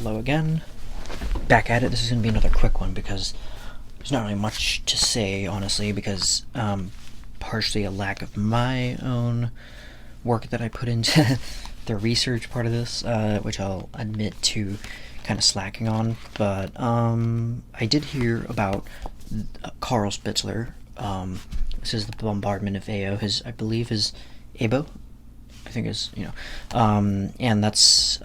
Hello again. Back at it. This is going to be another quick one because there's not really much to say, honestly, because partially a lack of my own work that I put into the research part of this, which I'll admit to kind of slacking on. But I did hear about Carl Spitteler. This is the Bombardment of AO. I believe his ABO. I think is, and that's,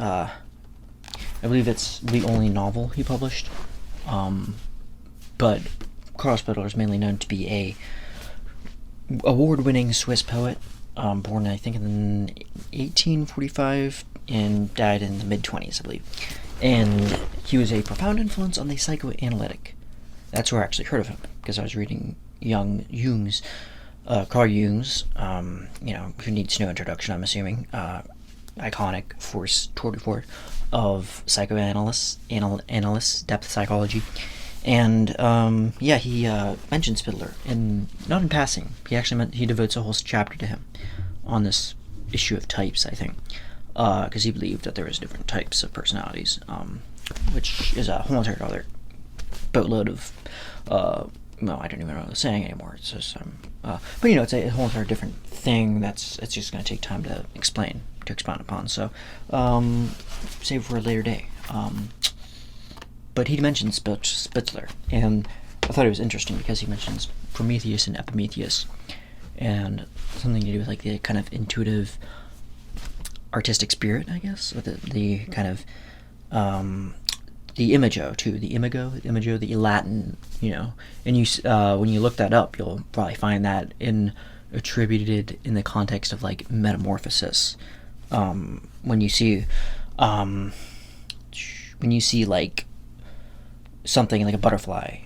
I believe it's the only novel he published. But Carl Spitteler is mainly known to be a award-winning Swiss poet, born I think in 1845 and died in the mid-20s, I believe. And he was a profound influence on the psychoanalytic. That's where I actually heard of him, because I was reading Carl Jung's, who needs no introduction, I'm assuming, iconic force tour de force of psychoanalysts, depth psychology. And he mentioned Spitteler, and not in passing. He devotes a whole chapter to him on this issue of types, I think, because he believed that there was different types of personalities, which is a whole entire other boatload of I don't even know what I was saying anymore. It's just but it's a whole entire different thing it's just going to take time to expound upon. So save for a later day. But he mentioned Spitteler, and I thought it was interesting because he mentions Prometheus and Epimetheus, and something to do with like the kind of intuitive artistic spirit, I guess, or the kind of the imago too, the Latin, and you when you look that up, you'll probably find that attributed in the context of like metamorphosis. When you see like something like a butterfly,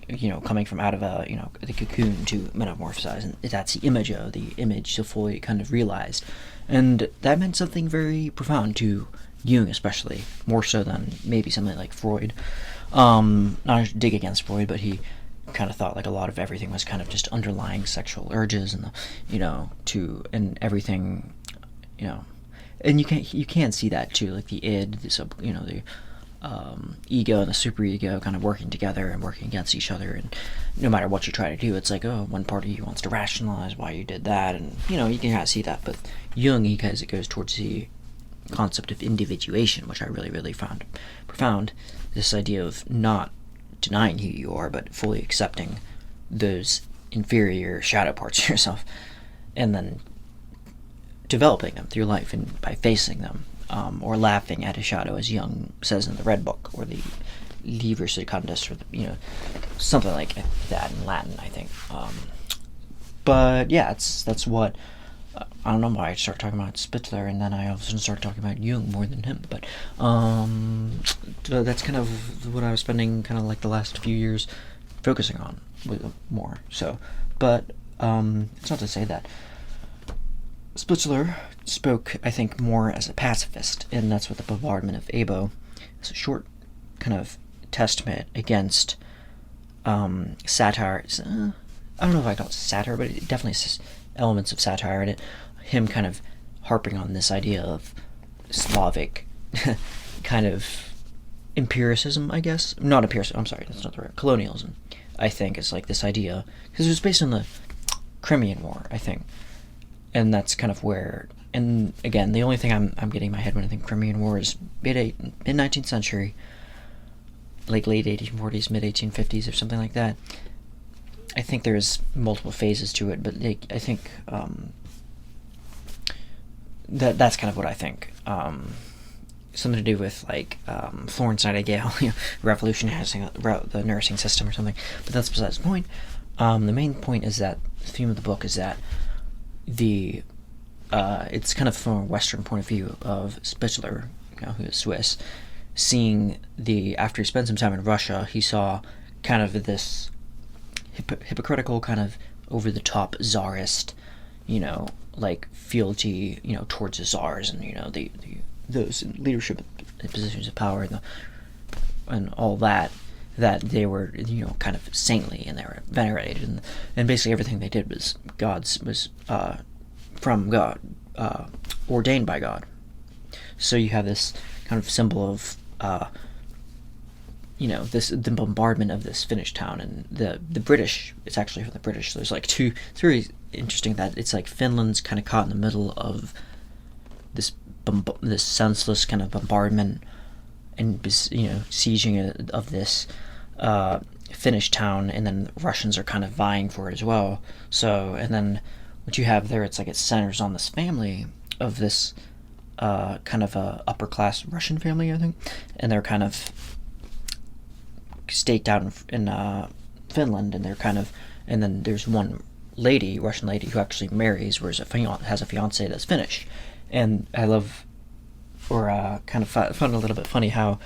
coming from out of the cocoon to metamorphosize, and that's the imago, the image to fully kind of realized, and that meant something very profound to Jung, especially more so than maybe something like Freud. Not to dig against Freud, but he kind of thought like a lot of everything was kind of just underlying sexual urges, and and everything, and you can't see that too, like the id, the ego and the superego kind of working together and working against each other, and no matter what you try to do, it's like, one part of you wants to rationalize why you did that, and you can kind of see that. But Jung, it goes towards the concept of individuation, which I really, really found profound. This idea of not denying who you are, but fully accepting those inferior shadow parts of yourself, and then developing them through life and by facing them, or laughing at a shadow, as Jung says in the Red Book, or the Liber Secundus, or something like that in Latin, I think. But yeah, that's what. I don't know why I started talking about Spitteler, and then I all of a sudden started talking about Jung more than him. But that's kind of what I was spending kind of like the last few years focusing on more. So, but it's not to say that Spitteler spoke, I think, more as a pacifist, and that's what the Bombardment of Abo is, a short kind of testament against satire. I don't know if I call it satire, but it definitely is elements of satire in it. Him kind of harping on this idea of Slavic kind of empiricism, I guess. Not empiricism, I'm sorry, that's not the right. Colonialism, I think, is like this idea, because it was based on the Crimean War, I think. And that's kind of where, and again, the only thing I'm getting in my head when I think Crimean War is mid-19th century, like late 1840s, mid-1850s, or something like that. I think there's multiple phases to it, but I think that's kind of what I think. Something to do with like Florence Nightingale, revolutionizing the nursing system or something. But that's besides the point. The main point is that the theme of the book is that it's kind of from a Western point of view of Spitteler, who is Swiss, seeing after he spent some time in Russia, he saw kind of this hypocritical, kind of over-the-top czarist, like fealty, towards the czars, and those in leadership positions of power, and all that they were, kind of saintly, and they were venerated, and basically everything they did was from God, ordained by God. So you have this kind of symbol of the bombardment of this Finnish town, and the British. It's actually from the British. There's like two. It's very interesting that it's like Finland's kind of caught in the middle of this senseless kind of bombardment and sieging of this Finnish town, and then the Russians are kind of vying for it as well. So, and then what you have there, it centers on this family of this kind of a upper class Russian family, I think, and they're kind of staked out in Finland, and and then there's one lady, Russian lady, who actually marries, whereas has a fiance that's Finnish, and I love, or kind of found a little bit funny how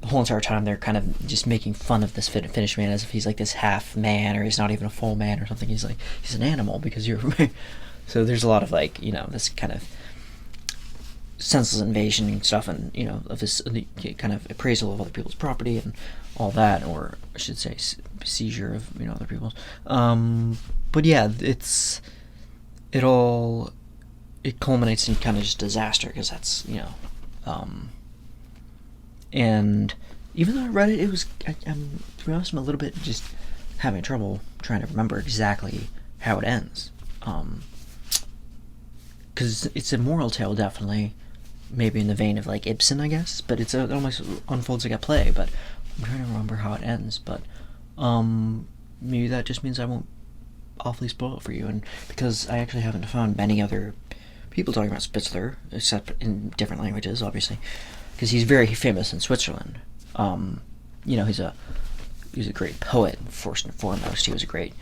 the whole entire time they're kind of just making fun of this Finnish man as if he's like this half man, or he's not even a full man or something. He's an animal because you're. So there's a lot of this kind of senseless invasion and stuff, and of this kind of appraisal of other people's property and all that, or I should say seizure of other people's. But yeah, it culminates in kind of just disaster, because that's and even though I read it, I'm to be honest, I'm a little bit just having trouble trying to remember exactly how it ends, because it's a moral tale, definitely, maybe in the vein of like Ibsen, I guess, but it almost unfolds like a play. But I'm trying to remember how it ends, but maybe that just means I won't awfully spoil it for you, and because I actually haven't found many other people talking about Spitteler, except in different languages, obviously, because he's very famous in Switzerland. He's a great poet, first and foremost. He was a great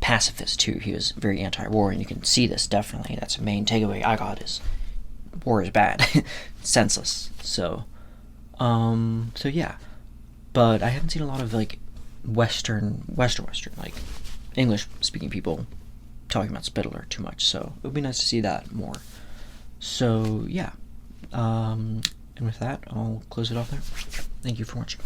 pacifist too. He was very anti-war, and you can see this definitely. That's the main takeaway I got, is war is bad, senseless. So yeah, but I haven't seen a lot of like Western like English-speaking people talking about Spitteler too much. So it would be nice to see that more. So yeah, and with that, I'll close it off there. Thank you for watching.